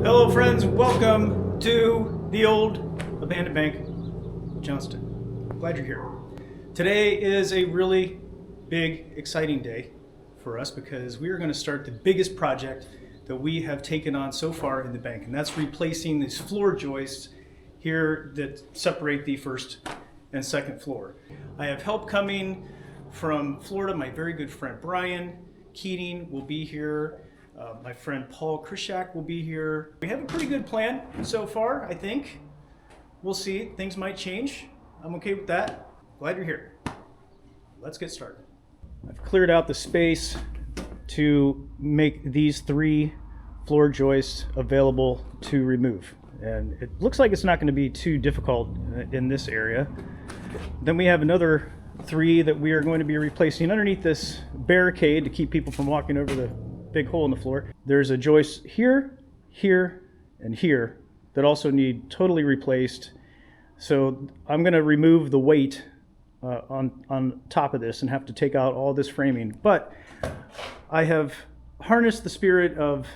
Hello friends, welcome to the old abandoned bank, Johnston. Glad you're here. Today is a really big, exciting day for us because we are going to start the biggest project that we have taken on so far in the bank, and that's replacing these floor joists here that separate the first and second floor. I have help coming from Florida. My very good friend Brian Keating will be here. My friend Paul Krischak will be here. We have a pretty good plan so far, I think. We'll see. Things might change. I'm okay with that. Glad you're here. Let's get started. I've cleared out the space to make these 3 floor joists available to remove. And it looks like it's not going to be too difficult in this area. Then we have another 3 that we are going to be replacing underneath this barricade to keep people from walking over the big hole in the floor. There's a joist here, here, and here that also need totally replaced. So I'm going to remove the weight on top of this and have to take out all this framing. But I have harnessed the spirit of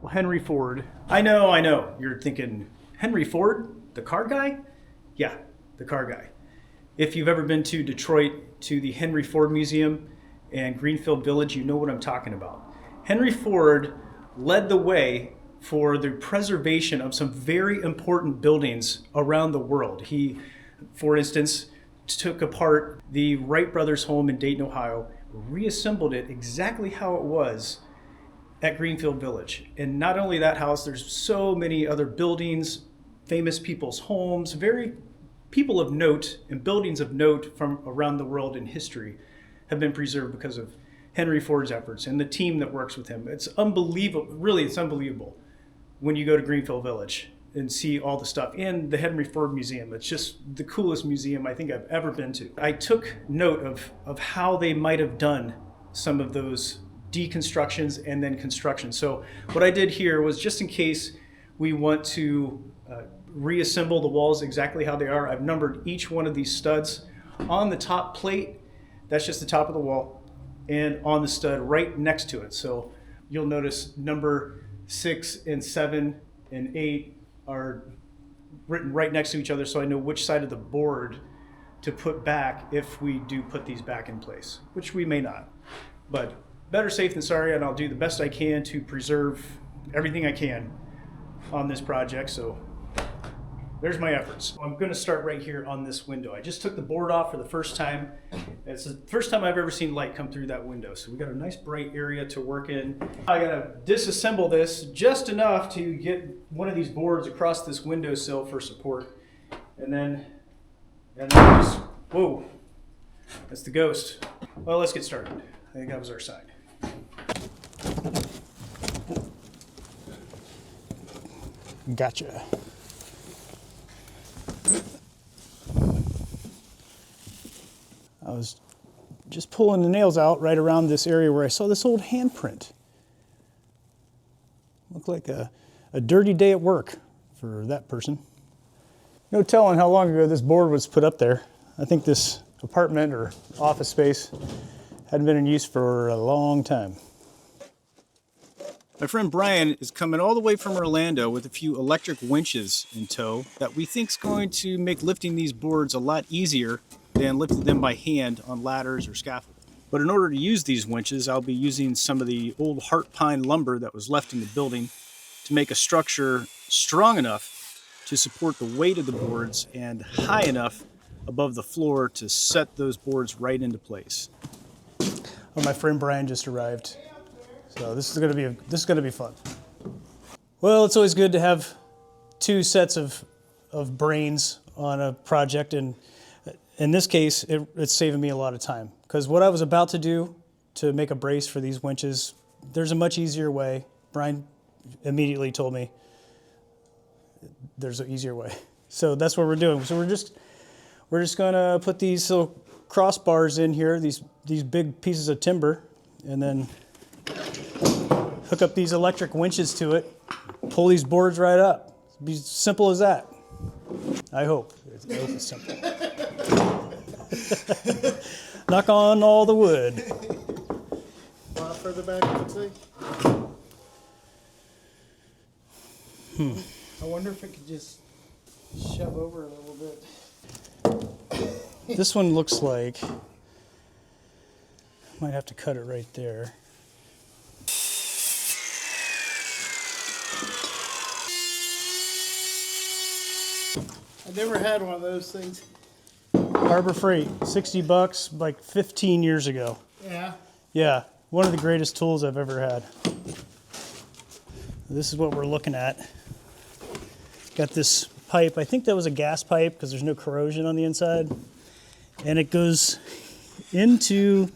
Henry Ford. I know, you're thinking, Henry Ford, the car guy? Yeah, the car guy. If you've ever been to Detroit to the Henry Ford Museum and Greenfield Village, you know what I'm talking about. Henry Ford led the way for the preservation of some very important buildings around the world. He, for instance, took apart the Wright brothers' home in Dayton, Ohio, reassembled it exactly how it was at Greenfield Village. And not only that house, there's so many other buildings, famous people's homes, very people of note and buildings of note from around the world in history have been preserved because of Henry Ford's efforts and the team that works with him. It's unbelievable, really, it's unbelievable when you go to Greenfield Village and see all the stuff in the Henry Ford Museum. It's just the coolest museum I think I've ever been to. I took note of how they might have done some of those deconstructions and then construction. So what I did here was, just in case we want to reassemble the walls exactly how they are, I've numbered each one of these studs on the top plate. That's just the top of the wall, and on the stud right next to it. So you'll notice number 6 and 7 and 8 are written right next to each other, so I know which side of the board to put back if we do put these back in place, which we may not. But better safe than sorry, and I'll do the best I can to preserve everything I can on this project. So there's my efforts. I'm going to start right here on this window. I just took the board off for the first time. It's the first time I've ever seen light come through that window. So we got a nice bright area to work in. I got to disassemble this just enough to get one of these boards across this windowsill for support. And then just, whoa, that's the ghost. Well, let's get started. I think that was our side. Gotcha. I was just pulling the nails out right around this area where I saw this old handprint. Looked like a dirty day at work for that person. No telling how long ago this board was put up there. I think this apartment or office space hadn't been in use for a long time. My friend Brian is coming all the way from Orlando with a few electric winches in tow that we think is going to make lifting these boards a lot easier than lifting them by hand on ladders or scaffolding. But in order to use these winches, I'll be using some of the old heart pine lumber that was left in the building to make a structure strong enough to support the weight of the boards and high enough above the floor to set those boards right into place. Well, my friend Brian just arrived, so this is going to be fun. Well, it's always good to have 2 sets of brains on a project, and in this case, it's saving me a lot of time, because what I was about to do to make a brace for these winches, there's a much easier way. Brian immediately told me there's an easier way. So that's what we're doing. So we're just gonna put these little crossbars in here, these big pieces of timber, and then hook up these electric winches to it, pull these boards right up. It'd be simple as that. I hope it's simple. Knock on all the wood. A lot further back, you would say? I wonder if it could just shove over a little bit. This one looks like, might have to cut it right there. I never had one of those things. Harbor Freight, $60, like 15 years ago. Yeah. Yeah, one of the greatest tools I've ever had. This is what we're looking at. Got this pipe, I think that was a gas pipe because there's no corrosion on the inside. And it goes into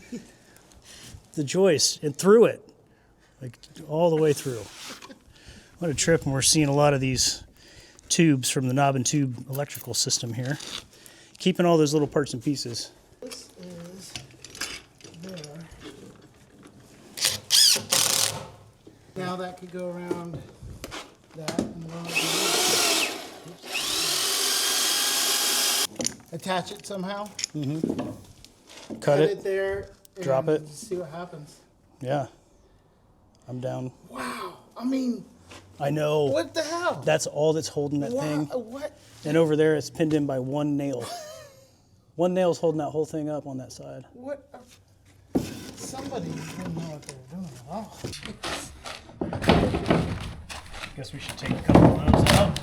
the joist and through it, like all the way through. What a trip, and we're seeing a lot of these tubes from the knob and tube electrical system here. Keeping all those little parts and pieces. This is there. Now that could go around that and run attach it somehow. Cut it. It there. Drop it. See what happens. Yeah. I'm down. Wow. I mean, I know. what the hell? That's all that's holding that thing. What? And over there, it's pinned in by one nail. One nail's holding that whole thing up on that side. What? Somebody didn't know what they were doing at all. Guess we should take a couple of those out.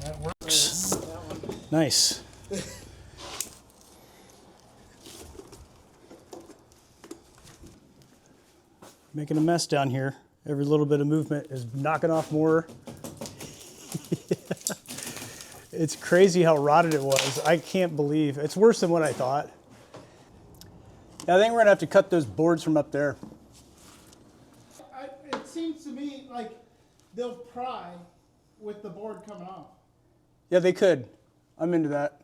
That works. Nice. Making a mess down here. Every little bit of movement is knocking off more. It's crazy how rotted it was. I can't believe. It's worse than what I thought. I think we're gonna have to cut those boards from up there. It seems to me like they'll pry with the board coming off. Yeah, they could. I'm into that.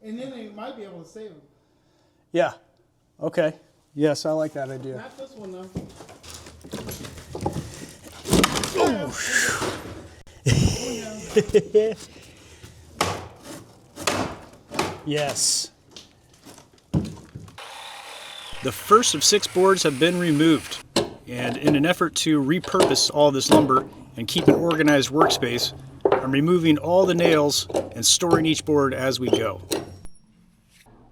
And then they might be able to save them. Yeah. Okay. Yes, I like that idea. Not this one, though. Yes. The first of 6 boards have been removed, and in an effort to repurpose all this lumber and keep an organized workspace, I'm removing all the nails and storing each board as we go.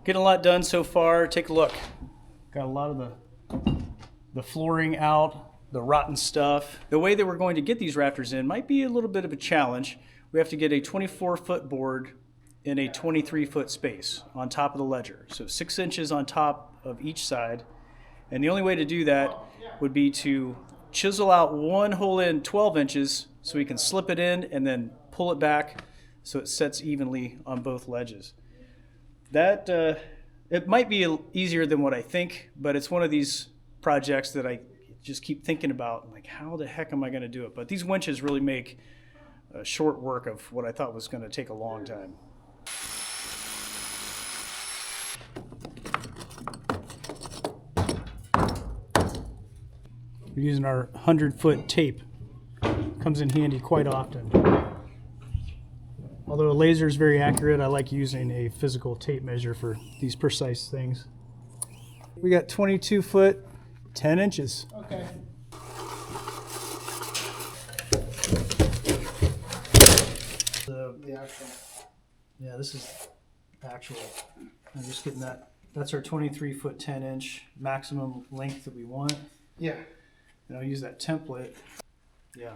Getting a lot done so far. Take a look. Got a lot of the flooring out, the rotten stuff. The way that we're going to get these rafters in might be a little bit of a challenge. We have to get a 24-foot board in a 23-foot space on top of the ledger. So 6 inches on top of each side. And the only way to do that would be to chisel out one hole in 12 inches so we can slip it in and then pull it back so it sets evenly on both ledges. That it might be easier than what I think, but it's one of these projects that I just keep thinking about, like, how the heck am I going to do it? But these winches really make short work of what I thought was going to take a long time. We're using our 100-foot tape. Comes in handy quite often. Although a laser is very accurate, I like using a physical tape measure for these precise things. We got 22 foot, 10 inches. Okay. The actual. Yeah, this is actual. I'm just getting that. That's our 23 foot, 10 inch maximum length that we want. Yeah. And I'll use that template. Yeah.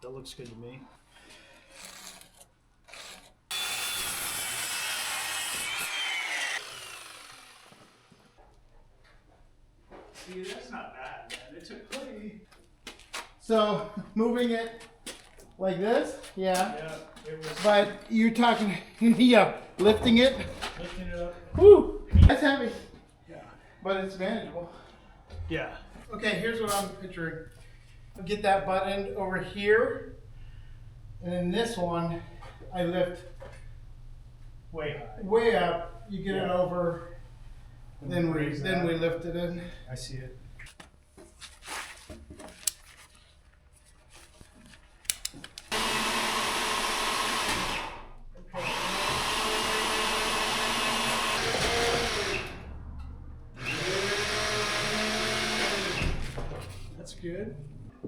That looks good to me. See, that's not bad, man. It took plenty. So moving it like this, yeah. Yeah, it was But you're talking, yeah, lifting it. lifting it up. Woo, that's heavy. Yeah. But it's manageable. Yeah. Okay, here's what I'm picturing. I'll get that button over here, and then this one, I lift Way high. way up. You get it Yeah. over, then we lift it in. I see it. That's good. A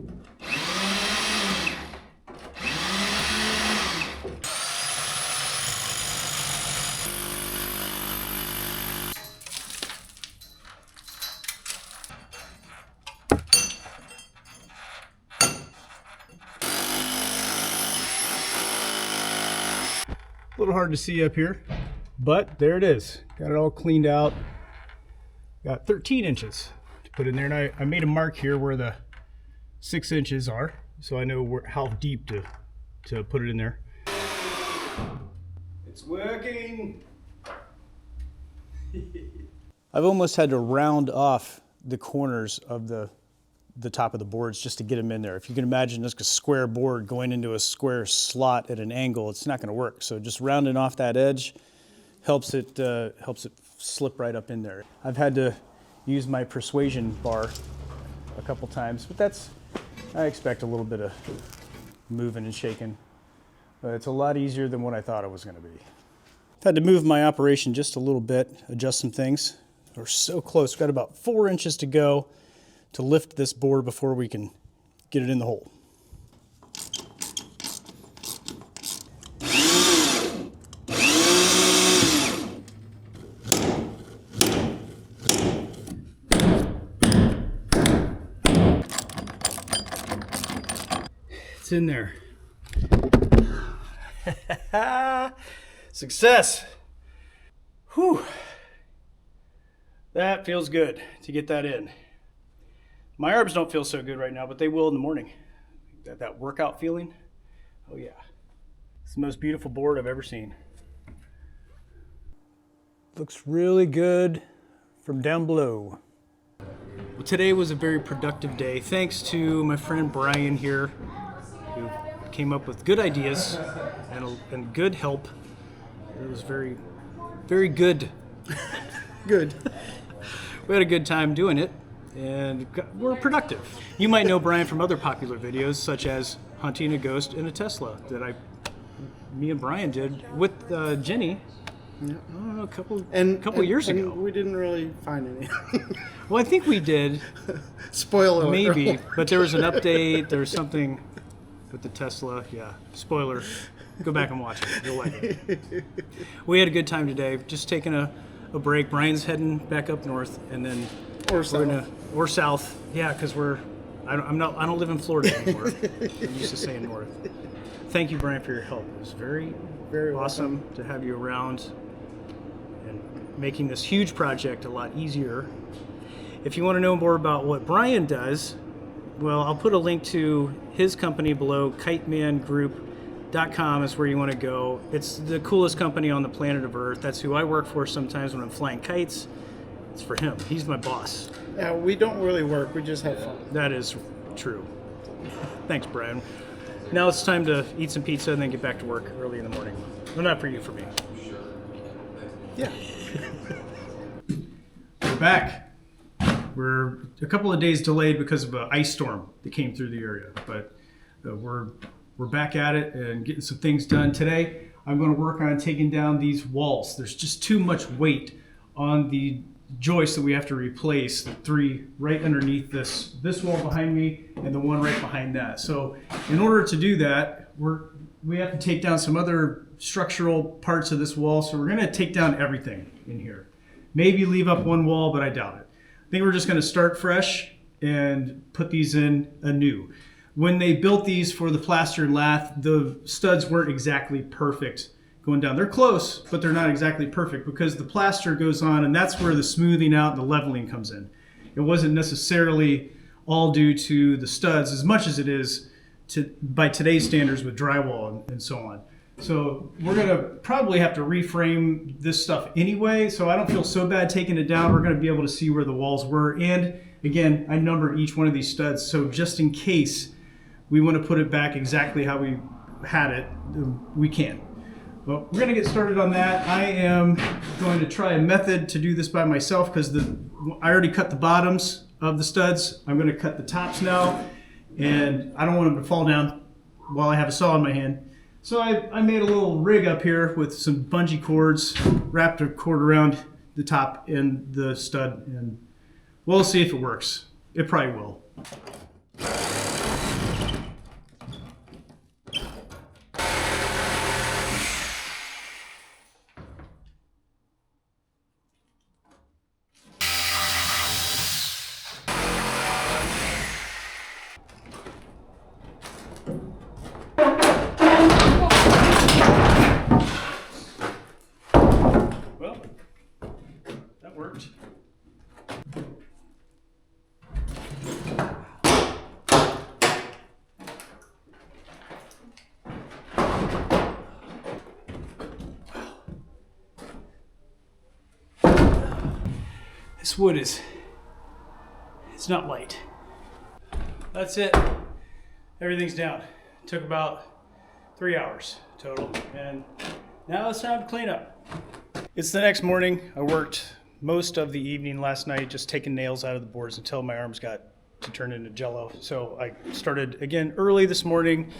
little hard to see up here, but there it is. Got it all cleaned out. Got 13 inches to put in there, and I made a mark here where the 6 inches are, so I know how deep to put it in there. It's working. I've almost had to round off the corners of the top of the boards just to get them in there. If you can imagine just a square board going into a square slot at an angle, it's not going to work. So just rounding off that edge helps it slip right up in there. I've had to use my persuasion bar a couple times, but I expect a little bit of moving and shaking. But it's a lot easier than what I thought it was going to be. I've had to move my operation just a little bit, adjust some things. We're so close. We've got about 4 inches to go to lift this board before we can get it in the hole. It's in there. Success. Whew. That feels good to get that in. My arms don't feel so good right now, but they will in the morning. That workout feeling, oh yeah. It's the most beautiful board I've ever seen. Looks really good from down below. Well, today was a very productive day, thanks to my friend Brian here, who came up with good ideas and good help. It was very, very good. Good. We had a good time doing it, and we're productive. You might know Brian from other popular videos, such as hunting a ghost in a Tesla that me and Brian did with Jenny. Yeah. I don't know, a couple years ago. We didn't really find any. Well, I think we did. Spoiler. Maybe, but there was an update. There was something with the Tesla. Yeah, spoiler. Go back and watch it. You'll like it. We had a good time today. Just taking a break. Brian's heading back up north, and then or south. Yeah, because I don't live in Florida anymore. I'm used to saying north. Thank you, Brian, for your help. It was very, very awesome to have you around and making this huge project a lot easier. If you want to know more about what Brian does, well, I'll put a link to his company below. KitemanGroup.com is where you want to go. It's the coolest company on the planet of Earth. That's who I work for sometimes when I'm flying kites. It's for him. He's my boss. Yeah, we don't really work. We just have fun. That is true. Thanks, Brian. Now it's time to eat some pizza and then get back to work early in the morning. Well, not for you, for me. Yeah. We're back. We're a couple of days delayed because of an ice storm that came through the area, but we're back at it and getting some things done. Today, I'm going to work on taking down these walls. There's just too much weight on the joists that we have to replace, the three right underneath this wall behind me and the one right behind that. So in order to do that, we have to take down some other structural parts of this wall. So we're going to take down everything in here. Maybe leave up one wall, but I doubt it. I think we're just going to start fresh and put these in anew. When they built these for the plaster and lath, the studs weren't exactly perfect going down. They're close, but they're not exactly perfect because the plaster goes on, and that's where the smoothing out and the leveling comes in. It wasn't necessarily all due to the studs as much as it is by today's standards with drywall and so on. So we're going to probably have to reframe this stuff anyway, so I don't feel so bad taking it down. We're going to be able to see where the walls were, and again, I numbered each one of these studs, so just in case we want to put it back exactly how we had it, we can. Well, we're going to get started on that. I am going to try a method to do this by myself because I already cut the bottoms of the studs. I'm going to cut the tops now, and I don't want them to fall down while I have a saw in my hand. So I made a little rig up here with some bungee cords, wrapped a cord around the top and the stud, and we'll see if it works. It probably will. This wood it's not light. That's it. Everything's down. Took about 3 hours total, and now it's time to clean up. It's the next morning. I worked most of the evening last night just taking nails out of the boards until my arms got to turn into jello. So I started again early this morning,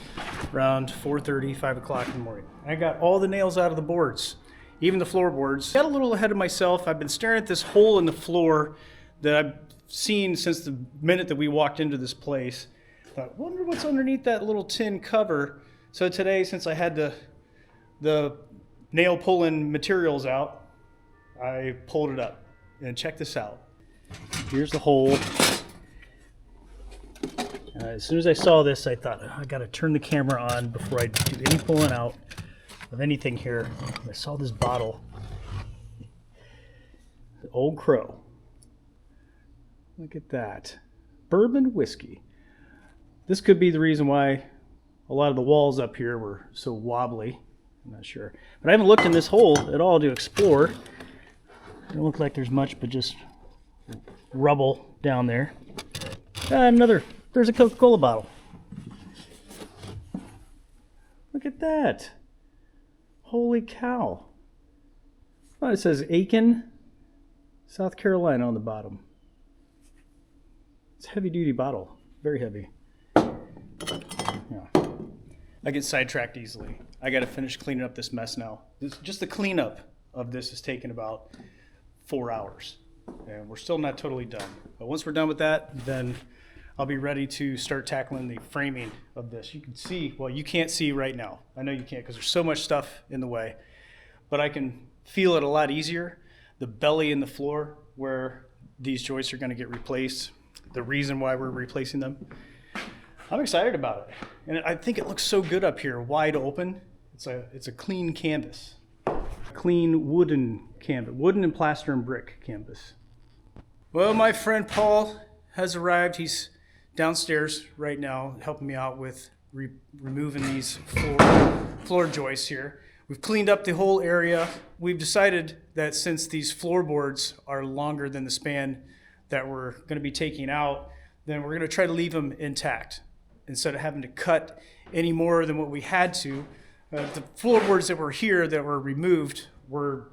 around 4:30, 5 o'clock in the morning. I got all the nails out of the boards, even the floorboards. Got a little ahead of myself. I've been staring at this hole in the floor that I've seen since the minute that we walked into this place. Thought, wonder what's underneath that little tin cover. So today, since I had the nail pulling materials out, I pulled it up. And check this out. Here's the hole. As soon as I saw this, I thought, I gotta turn the camera on before I do any pulling out of anything here. I saw this bottle. The Old Crow. Look at that. Bourbon whiskey. This could be the reason why a lot of the walls up here were so wobbly. I'm not sure. But I haven't looked in this hole at all to explore. It doesn't look like there's much but just rubble down there. There's a Coca-Cola bottle. Look at that. Holy cow. Oh, it says Aiken, South Carolina on the bottom. It's a heavy duty bottle. Very heavy. Yeah. I get sidetracked easily. I got to finish cleaning up this mess now. Just the cleanup of this has taken about 4 hours. And we're still not totally done. But once we're done with that, then I'll be ready to start tackling the framing of this. You can see, well, you can't see right now. I know you can't because there's so much stuff in the way. But I can feel it a lot easier. The belly in the floor where these joists are going to get replaced. The reason why we're replacing them. I'm excited about it. And I think it looks so good up here, wide open. It's a clean canvas. Clean wooden canvas. Wooden and plaster and brick canvas. Well, my friend Paul has arrived. He's downstairs right now helping me out with removing these floor joists here. We've cleaned up the whole area. We've decided that since these floorboards are longer than the span that we're going to be taking out, then we're going to try to leave them intact instead of having to cut any more than what we had to. The floorboards that were here that were removed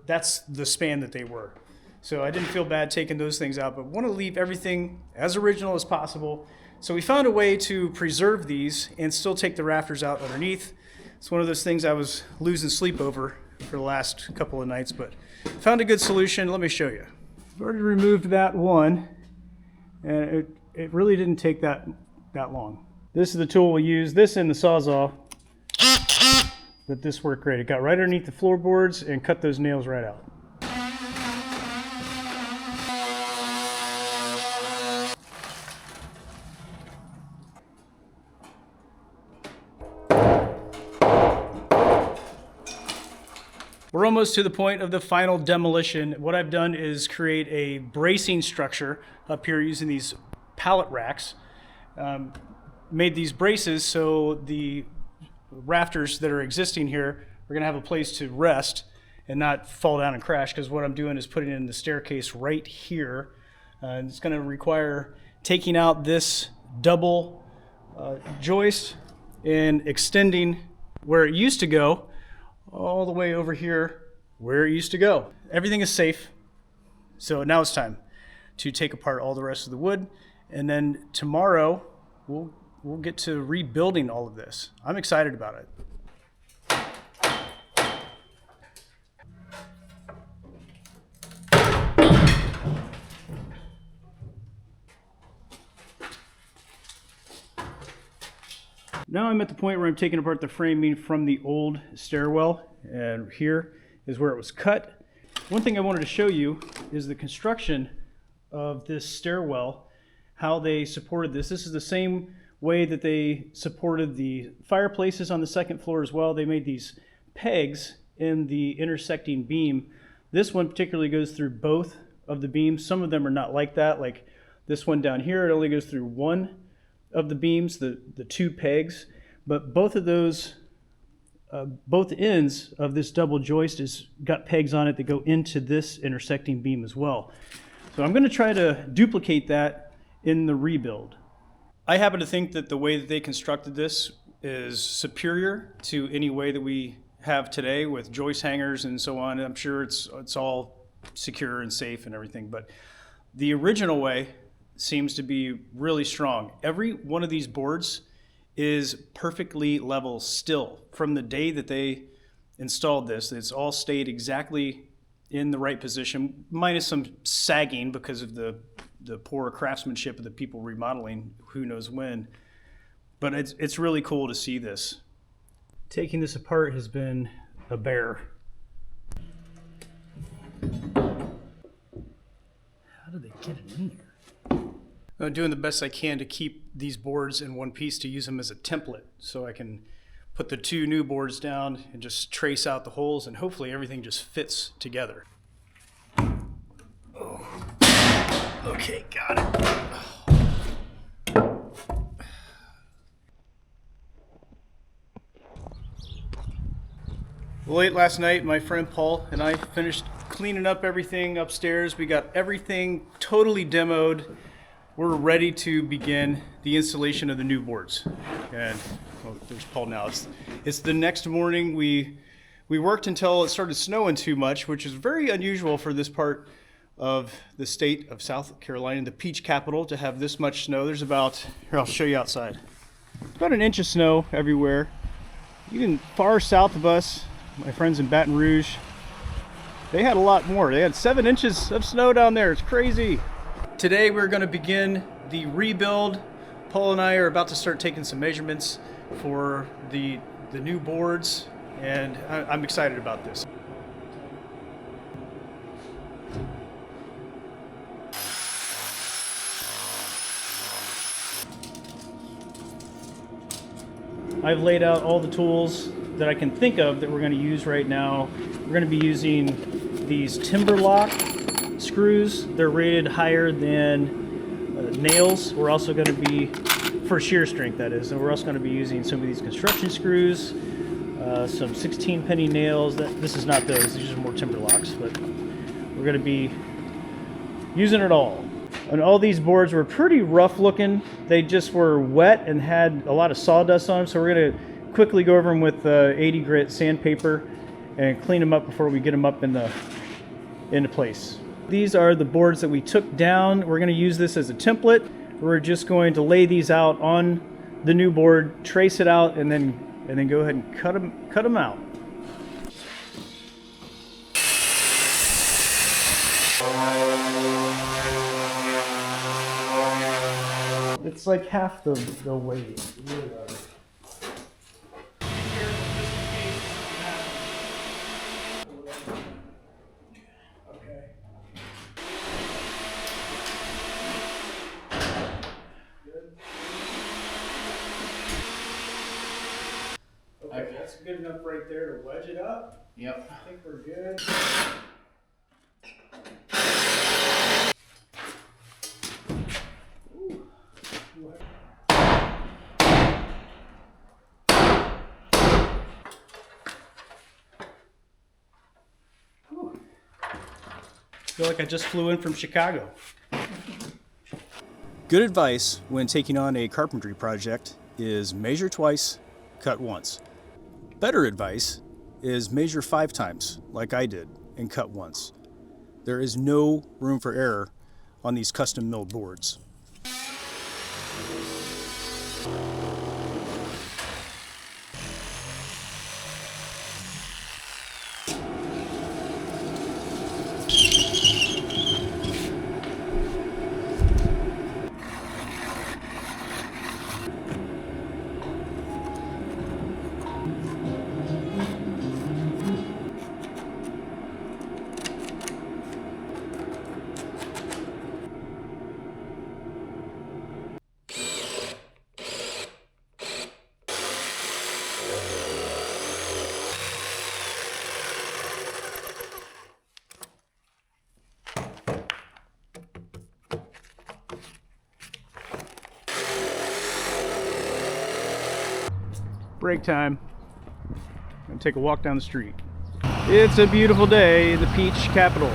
that's the span that they were. So I didn't feel bad taking those things out, but want to leave everything as original as possible. So we found a way to preserve these and still take the rafters out underneath. It's one of those things I was losing sleep over for the last couple of nights, but found a good solution. Let me show you. I've already removed that one, and it really didn't take that long. This is the tool we'll use. This and the Sawzall, but this worked great. It got right underneath the floorboards and cut those nails right out. We're almost to the point of the final demolition. What I've done is create a bracing structure up here using these pallet racks. Made these braces so the rafters that are existing here are going to have a place to rest and not fall down and crash, because what I'm doing is putting in the staircase right here. And it's going to require taking out this double joist and extending where it used to go all the way over here where it used to go. Everything is safe, so now it's time to take apart all the rest of the wood, and then tomorrow we'll get to rebuilding all of this. I'm excited about it. Now I'm at the point where I'm taking apart the framing from the old stairwell, and here is where it was cut. One thing I wanted to show you is the construction of this stairwell, how they supported this. This is the same way that they supported the fireplaces on the second floor as well. They made these pegs in the intersecting beam. This one particularly goes through both of the beams. Some of them are not like that, like this one down here, it only goes through one of the beams, the two pegs, but both of those, both ends of this double joist got pegs on it that go into this intersecting beam as well. So So I'm going to try to duplicate that in the rebuild. I happen to think that the way that they constructed this is superior to any way that we have today with joist hangers and so on. I'm sure it's all secure and safe and everything, but the original way seems to be really strong. Every one of these boards is perfectly level still from the day that they installed this. It's all stayed exactly in the right position, minus some sagging because of the poor craftsmanship of the people remodeling who knows when. But it's really cool to see this. Taking this apart has been a bear. How did they get it in there? I'm doing the best I can to keep these boards in one piece to use them as a template, so I can put the two new boards down and just trace out the holes, and hopefully everything just fits together. Oh. Okay, got it. Late last night, my friend Paul and I finished cleaning up everything upstairs. We got everything totally demoed. We're ready to begin the installation of the new boards. And well, there's Paul now. It's the next morning. We worked until it started snowing too much, which is very unusual for this part of the state of South Carolina, the peach capital, to have this much snow. There's about, here, I'll show you outside. About an inch of snow everywhere. Even far south of us, my friends in Baton Rouge, they had a lot more. They had 7 inches of snow down there. It's crazy. Today we're going to begin the rebuild. Paul and I are about to start taking some measurements for the new boards, and I'm excited about this. I've laid out all the tools that I can think of that we're going to use right now. We're going to be using these timber lock screws. They're rated higher than nails. We're also going to be, for shear strength that is, and we're also going to be using some of these construction screws, some 16 penny nails. This is not those, these are more timber locks, but we're going to be using it all. And all these boards were pretty rough looking. They just were wet and had a lot of sawdust on them, so we're going to quickly go over them with 80 grit sandpaper and clean them up before we get them up into place. These are the boards that we took down. We're going to use this as a template. We're just going to lay these out on the new board, trace it out, and then go ahead and cut them out. It's like half the weight. Really are. Okay, that's good enough right there to wedge it up. Yep. I think we're good. I feel like I just flew in from Chicago. Good advice when taking on a carpentry project is measure twice, cut once. Better advice is measure 5 times, like I did, and cut once. There is no room for error on these custom milled boards. Break time. I'm gonna take a walk down the street. It's a beautiful day in the peach capital.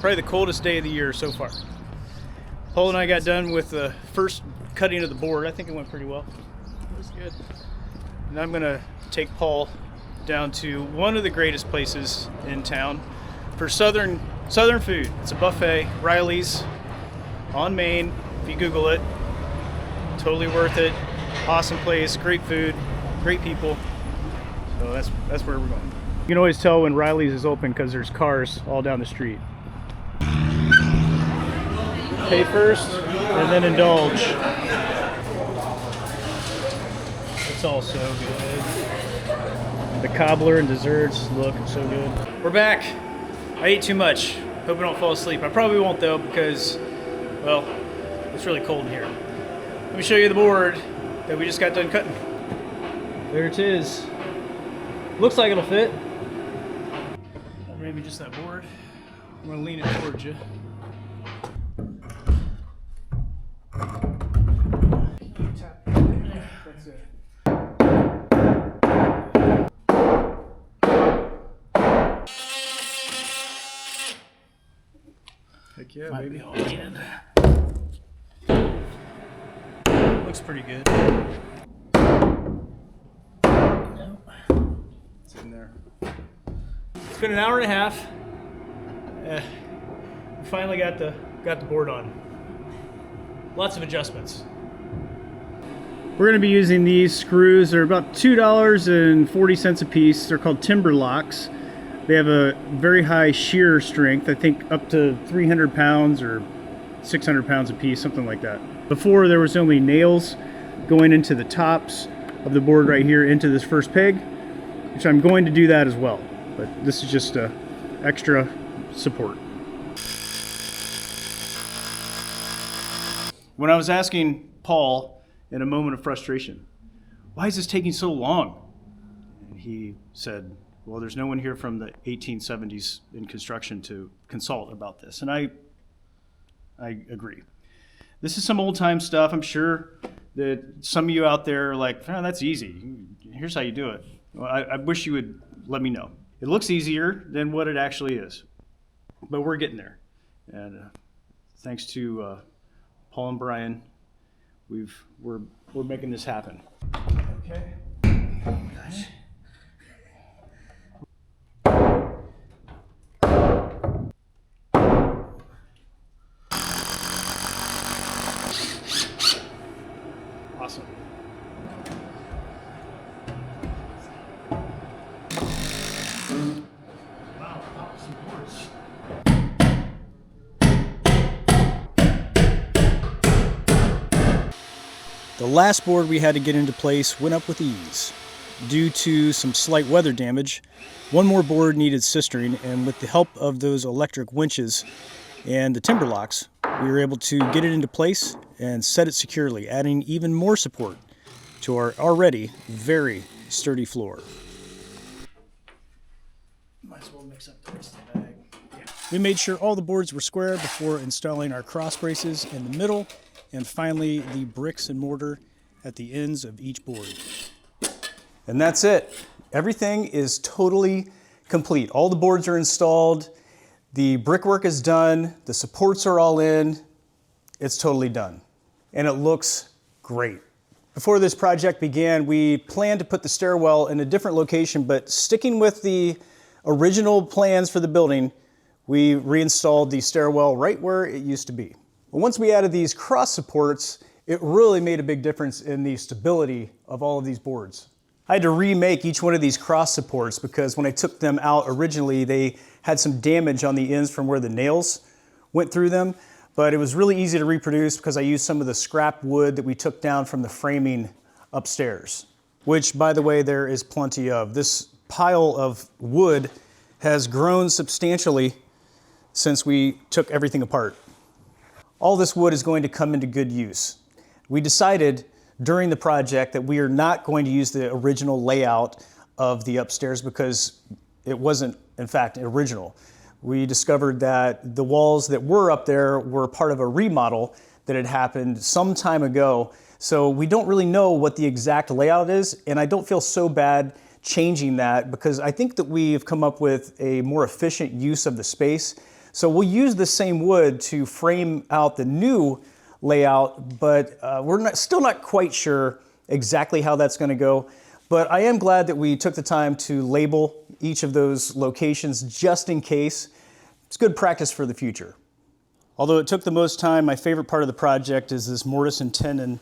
Probably the coldest day of the year so far. Paul and I got done with the first cutting of the board. I think it went pretty well. It was good. And I'm gonna take Paul down to one of the greatest places in town for southern food. It's a buffet, Riley's on Main. If you Google it, totally worth it. Awesome place, great food, great people. So that's where we're going. You can always tell when Riley's is open because there's cars all down the street. Pay first and then indulge. It's all so good. The cobbler and desserts look so good. We're back. I ate too much. Hope I don't fall asleep. I probably won't though because, well, it's really cold in here. Let me show you the board that we just got done cutting. There it is. Looks like it'll fit. Maybe just that board. I'm gonna lean it towards you. That's it. Heck yeah, might baby. Be all in. Looks pretty good. Nope. It's in there. It's been an hour and a half. We finally got the board on. Lots of adjustments. We're going to be using these screws. They're about $2.40 a piece. They're called timber locks. They have a very high shear strength. I think up to 300 pounds or 600 pounds a piece, something like that. Before there was only nails going into the tops of the board right here into this first peg, which I'm going to do that as well. But this is just extra support. When I was asking Paul in a moment of frustration, why is this taking so long? And he said, well, there's no one here from the 1870s in construction to consult about this. And I agree. This is some old time stuff. I'm sure that some of you out there are like, oh, that's easy. Here's how you do it. Well, I wish you would let me know. It looks easier than what it actually is, but we're getting there. And thanks to Paul and Brian, we're making this happen. Okay. Gosh. Awesome. Wow, awesome boards. The last board we had to get into place went up with ease. Due to some slight weather damage, one more board needed sistering, and with the help of those electric winches and the timber locks, we were able to get it into place and set it securely, adding even more support to our already very sturdy floor. Might as well mix up the rest of the bag. Yeah. We made sure all the boards were square before installing our cross braces in the middle, and finally the bricks and mortar at the ends of each board. And that's it. Everything is totally complete. All the boards are installed, the brickwork is done, the supports are all in, it's totally done. And it looks great. Before this project began, we planned to put the stairwell in a different location, but sticking with the original plans for the building, we reinstalled the stairwell right where it used to be. But once we added these cross supports, it really made a big difference in the stability of all of these boards. I had to remake each one of these cross supports because when I took them out originally, they had some damage on the ends from where the nails went through them. But it was really easy to reproduce because I used some of the scrap wood that we took down from the framing upstairs, which, by the way, there is plenty of. This pile of wood has grown substantially since we took everything apart. All this wood is going to come into good use. We decided during the project that we are not going to use the original layout of the upstairs because it wasn't, in fact, original. We discovered that the walls that were up there were part of a remodel that had happened some time ago. So we don't really know what the exact layout is, and I don't feel so bad changing that because I think that we've come up with a more efficient use of the space. So we'll use the same wood to frame out the new layout, but we're still not quite sure exactly how that's going to go. But I am glad that we took the time to label each of those locations just in case. It's good practice for the future. Although it took the most time, my favorite part of the project is this mortise and tenon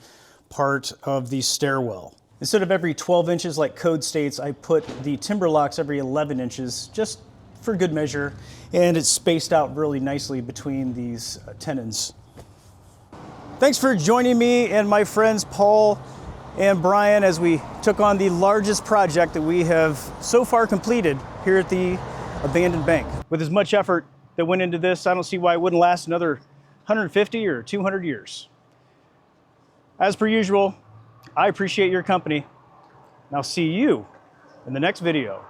part of the stairwell. Instead of every 12 inches like code states, I put the timber locks every 11 inches just for good measure, and it's spaced out really nicely between these tenons. Thanks for joining me and my friends Paul and Brian as we took on the largest project that we have so far completed here at the abandoned bank. With as much effort that went into this, I don't see why it wouldn't last another 150 or 200 years. As per usual, I appreciate your company, and I'll see you in the next video.